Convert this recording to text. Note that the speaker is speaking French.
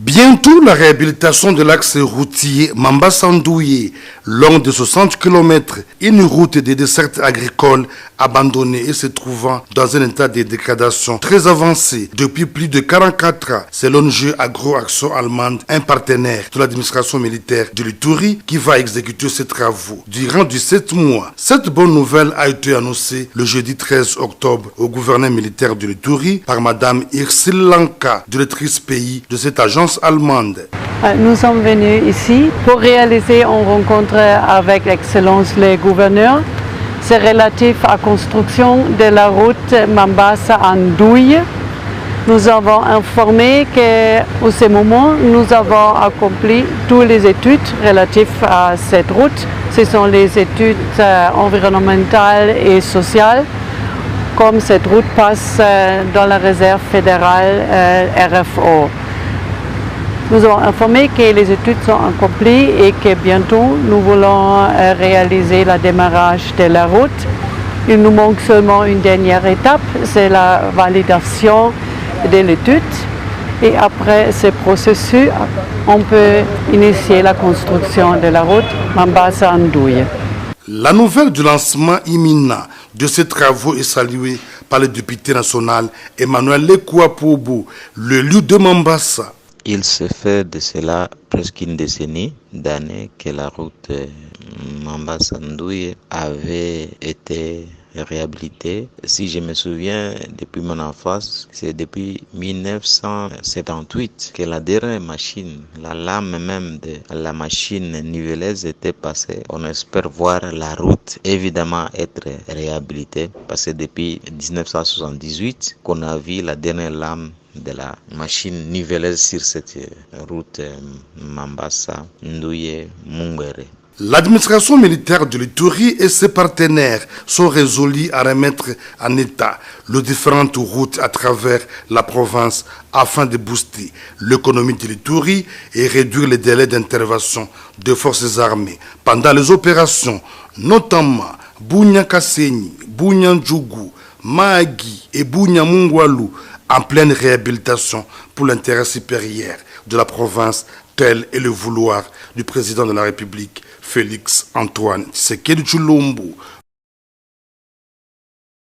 Bientôt, la réhabilitation de l'axe routier Mambasa-Ndouye, long de 60 km, une route des dessertes agricoles abandonnée et se trouvant dans un état de dégradation très avancé depuis plus de 44 ans, c'est l'ONG Agro-Action allemande, un partenaire de l'administration militaire de l'Ituri qui va exécuter ces travaux durant 17 mois. Cette bonne nouvelle a été annoncée le jeudi 13 octobre au gouverneur militaire de l'Ituri par Madame Irsil Lanka, directrice pays de cette agence allemande. Nous sommes venus ici pour réaliser une rencontre avec l'excellence le gouverneur. C'est relatif à la construction de la route Mambasa-Ndouye. Nous avons informé qu'au ce moment, nous avons accompli toutes les études relatives à cette route. Ce sont les études environnementales et sociales. Comme cette route passe dans la réserve fédérale RFO. Nous avons informé que les études sont accomplies et que bientôt nous voulons réaliser le démarrage de la route. Il nous manque seulement une dernière étape, c'est la validation de l'étude. Et après ce processus, on peut initier la construction de la route Mambasa-Ndouye. La nouvelle du lancement imminent de ces travaux est saluée par le député national Emmanuel Lekouapobo, le lieu de Mambasa. Il se fait de cela presque une décennie d'années que la route Mambasa-Ndouye avait été réhabilitée. Si je me souviens, depuis mon enfance, c'est depuis 1978 que la dernière machine, la lame même de la machine niveleuse était passée. On espère voir la route évidemment être réhabilitée parce que depuis 1978 qu'on a vu la dernière lame de la machine niveleuse sur cette route Mambasa-Ndouye-Mungwere. L'administration militaire de l'Ituri et ses partenaires sont résolus à remettre en état les différentes routes à travers la province afin de booster l'économie de l'Ituri et réduire les délais d'intervention des forces armées pendant les opérations, notamment Bunya-Kasenyi, Bunya-Ndjougou, Mahagi et Bunya-Mungwalu, en pleine réhabilitation pour l'intérêt supérieur de la province, tel est le vouloir du président de la République, Félix Antoine Tshisekedi Tshilombo.